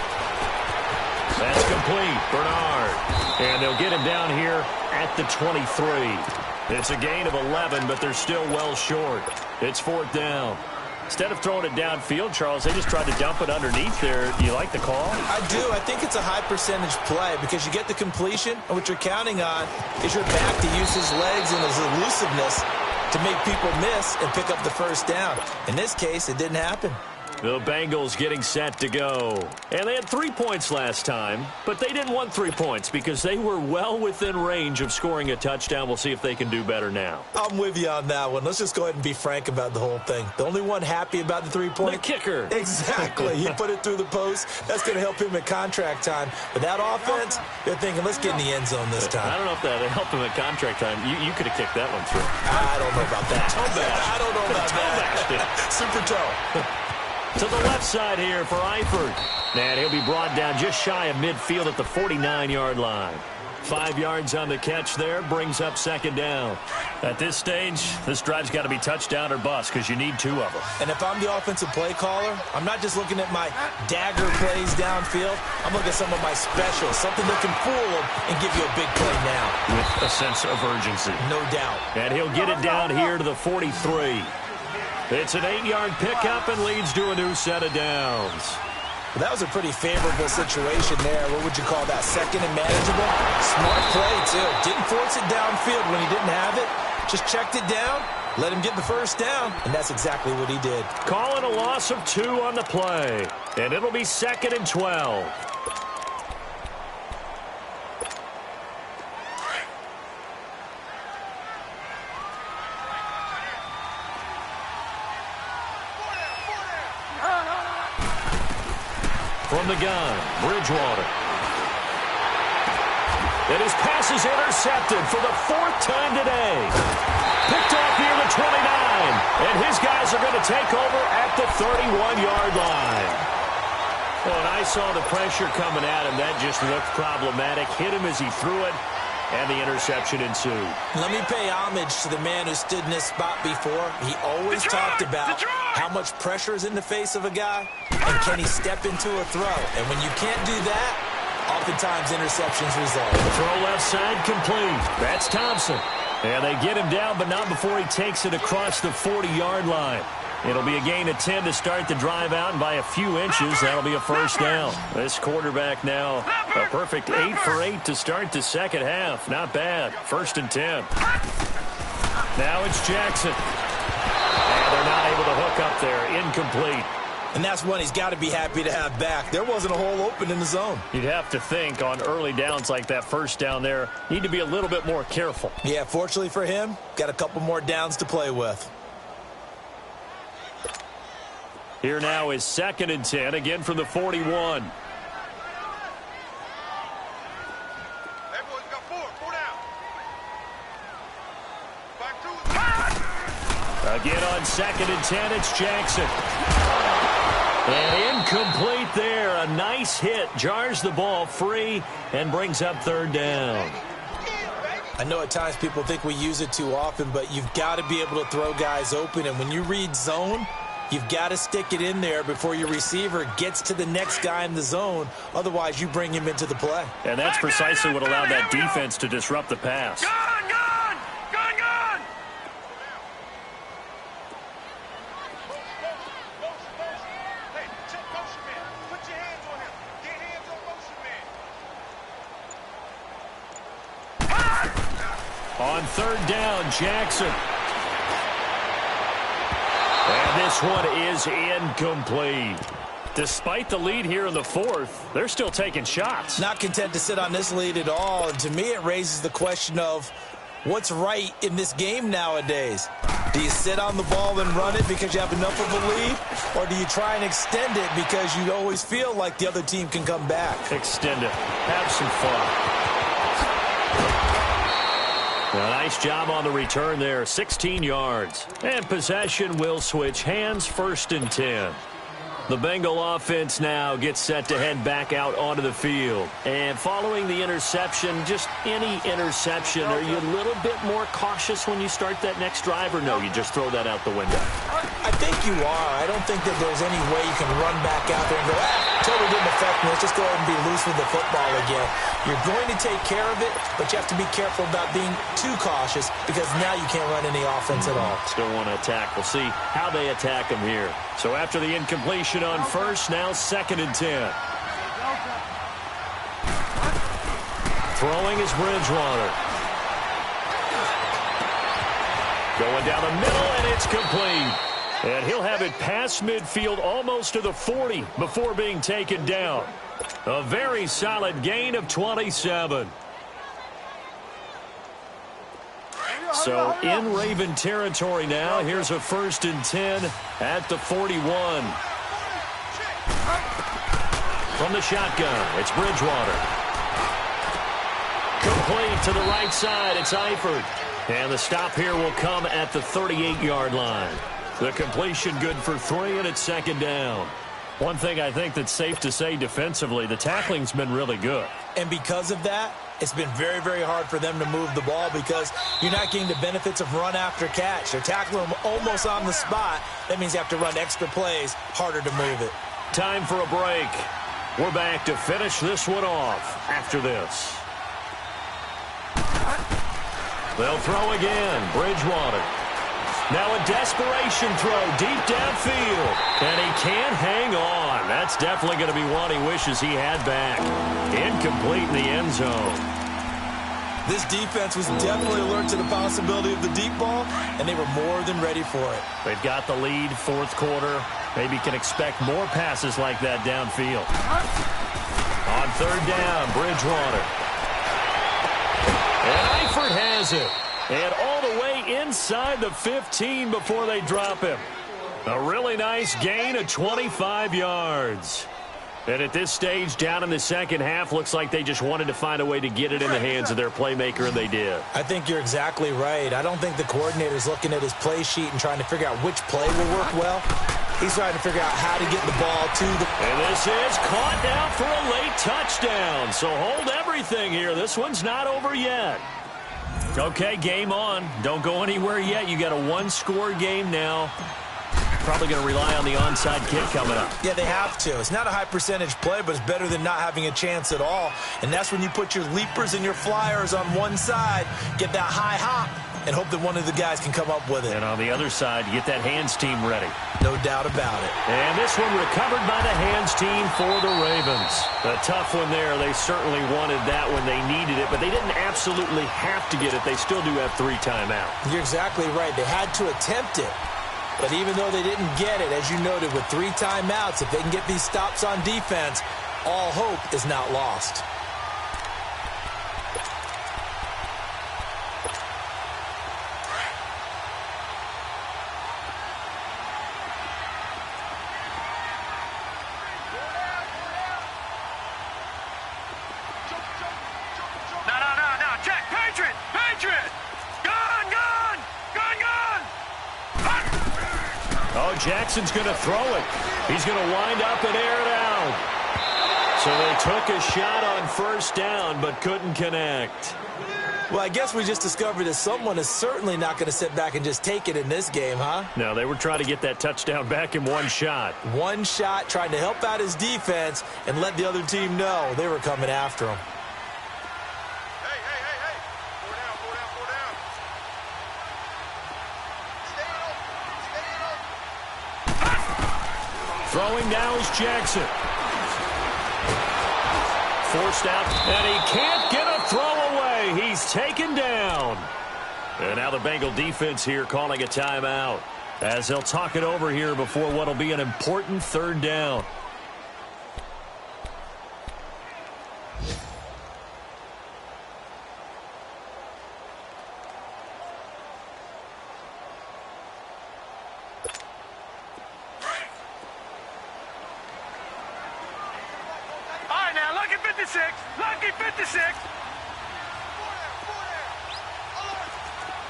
That's complete. Bernard. And they'll get him down here at the 23. It's a gain of 11, but they're still well short. It's 4th down. Instead of throwing it downfield, Charles, they just tried to dump it underneath there. You like the call? I do. I think it's a high percentage play because you get the completion, and what you're counting on is your back to use his legs and his elusiveness to make people miss and pick up the first down. In this case, it didn't happen. The Bengals getting set to go. And they had 3 points last time, but they didn't want 3 points because they were well within range of scoring a touchdown. We'll see if they can do better now. I'm with you on that one. Let's just go ahead and be frank about the whole thing. The only one happy about the 3-point. The kicker. Exactly. He put it through the post. That's going to help him at contract time. But that offense, they're thinking, let's get in the end zone this time. I don't know if that helped him at contract time. You could have kicked that one through. I don't know about that. I don't know about that. Super toe. To the left side here for Eifert. And he'll be brought down just shy of midfield at the 49-yard line. 5 yards on the catch there, brings up second down. At this stage, this drive's got to be touchdown or bust because you need 2 of them. And if I'm the offensive play caller, I'm not just looking at my dagger plays downfield. I'm looking at some of my specials, something that can fool them and give you a big play now. With a sense of urgency. No doubt. And he'll get it down here to the 43. It's an 8-yard pickup and leads to a new set of downs. Well, that was a pretty favorable situation there. What would you call that? Second and manageable? Smart play, too. Didn't force it downfield when he didn't have it. Just checked it down, let him get the first down, and that's exactly what he did. Calling a loss of 2 on the play, and it'll be 2nd and 12. from the gun, Bridgewater. And his pass is intercepted for the 4th time today. Picked off near the 29. And his guys are going to take over at the 31-yard line. When I saw the pressure coming at him, that just looked problematic. Hit him as he threw it, and the interception ensued. Let me pay homage to the man who stood in this spot before. He always talked about how much pressure is in the face of a guy, and can he step into a throw. And when you can't do that, oftentimes interceptions result. Throw left side complete. That's Thompson. And they get him down, but not before he takes it across the 40-yard line. It'll be a gain of 10 to start the drive out, and by a few inches, that'll be a first down. This quarterback now, a perfect 8 for 8 to start the second half. Not bad. 1st and 10. Now it's Jackson. And they're not able to hook up there. Incomplete. And that's one he's got to be happy to have back. There wasn't a hole open in the zone. You'd have to think on early downs like that first down there, need to be a little bit more careful. Yeah, fortunately for him, got a couple more downs to play with. Here now is 2nd and 10, again from the 41. Hey, boys, got 4. 4 down. Back to it. Again on 2nd and 10, it's Jackson. And incomplete there. A nice hit. Jars the ball free and brings up 3rd down. I know at times people think we use it too often, but you've got to be able to throw guys open. And when you read zone, you've got to stick it in there before your receiver gets to the next guy in the zone. Otherwise, you bring him into the play. And that's precisely what allowed that defense to disrupt the pass. Gun! Hey, check motion man. Put your hands on him. Get hands on motion man. On 3rd down, Jackson. And this one is incomplete. Despite the lead here in the 4th, they're still taking shots. Not content to sit on this lead at all. And to me, it raises the question of what's right in this game nowadays. Do you sit on the ball and run it because you have enough of a lead? Or do you try and extend it because you always feel like the other team can come back? Extend it. Have some fun. A nice job on the return there. 16 yards. And possession will switch hands. 1st and 10. The Bengal offense now gets set to head back out onto the field. And following the interception, just any interception, are you a little bit more cautious when you start that next drive, or no, you just throw that out the window? I think you are. I don't think that there's any way you can run back out there and go, totally didn't affect me. Let's just go ahead and be loose with the football again. You're going to take care of it, but you have to be careful about being too cautious because now you can't run any offense at all. Still want to attack. We'll see how they attack them here. So after the incompletion on 1st, now 2nd and 10. Throwing is Bridgewater. Going down the middle, and it's complete. And he'll have it past midfield almost to the 40 before being taken down. A very solid gain of 27. So in Raven territory now. Here's a 1st and 10 at the 41. From the shotgun, it's Bridgewater. Complete to the right side, it's Eifert. And the stop here will come at the 38-yard line. The completion good for 3, and it's 2nd down. One thing I think that's safe to say defensively, the tackling's been really good. And because of that, it's been very, very hard for them to move the ball because you're not getting the benefits of run after catch. They're tackling them almost on the spot. That means you have to run extra plays, harder to move it. Time for a break. We're back to finish this one off after this. They'll throw again. Bridgewater. Now a desperation throw deep downfield. And he can't hang on. That's definitely going to be one he wishes he had back. Incomplete in the end zone. This defense was definitely alert to the possibility of the deep ball, and they were more than ready for it. They've got the lead, 4th quarter. Maybe can expect more passes like that downfield. On 3rd down, Bridgewater. And Eifert has it. And all the way inside the 15 before they drop him. A really nice gain of 25 yards. And at this stage, down in the second half, looks like they just wanted to find a way to get it in the hands of their playmaker, and they did. I think you're exactly right. I don't think the coordinator's looking at his play sheet and trying to figure out which play will work well. He's trying to figure out how to get the ball to the... And this is caught down for a late touchdown. So hold everything here. This one's not over yet. Okay, game on. Don't go anywhere yet. You got a one-score game now. Probably going to rely on the onside kick coming up. Yeah, they have to. It's not a high percentage play, but it's better than not having a chance at all. And that's when you put your leapers and your flyers on one side, get that high hop, and hope that one of the guys can come up with it. And on the other side, you get that hands team ready. No doubt about it. And this one recovered by the hands team for the Ravens. A tough one there. They certainly wanted that when they needed it, but they didn't absolutely have to get it. They still do have 3 timeouts. You're exactly right. They had to attempt it. But even though they didn't get it, as you noted, with 3 timeouts, if they can get these stops on defense, all hope is not lost. No. Check. Patriot. Oh, Jackson's going to throw it. He's going to wind up and air it out. So they took a shot on first down, but couldn't connect. Well, I guess we just discovered that someone is certainly not going to sit back and just take it in this game, huh? No, they were trying to get that touchdown back in one shot. One shot, trying to help out his defense and let the other team know they were coming after him. Hey. Four down. Stay open. Throwing now is Jackson. Forced out, and he can't get a throw away. He's taken down. And now the Bengal defense here calling a timeout as they'll talk it over here before what will be an important 3rd down. Lucky 56.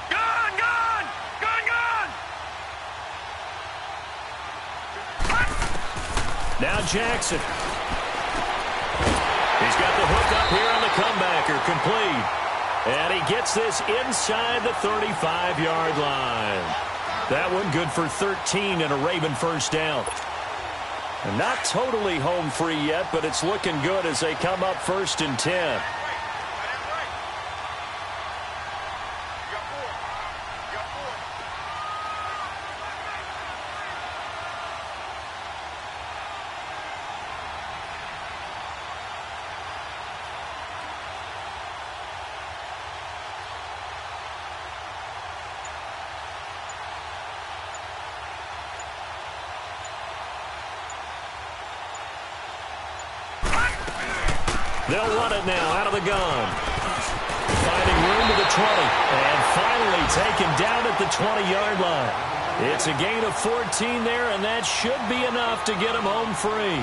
Gun. Now Jackson. He's got the hook up here on the comebacker, complete. And he gets this inside the 35-yard line. That one good for 13 and a Raven first down. And not totally home free yet, but it's looking good as they come up 1st and 10. They'll run it now out of the gun. Finding room to the 20. And finally taken down at the 20-yard line. It's a gain of 14 there, and that should be enough to get him home free.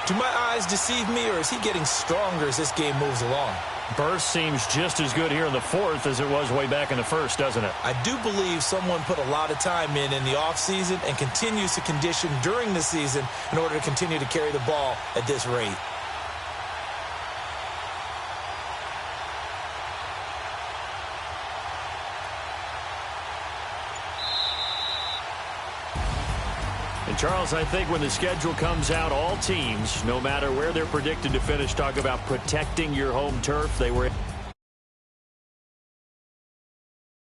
Do my eyes deceive me, or is he getting stronger as this game moves along? Burst seems just as good here in the 4th as it was way back in the 1st, doesn't it? I do believe someone put a lot of time in the offseason and continues to condition during the season in order to continue to carry the ball at this rate. And Charles, I think when the schedule comes out, all teams, no matter where they're predicted to finish, talk about protecting your home turf. They were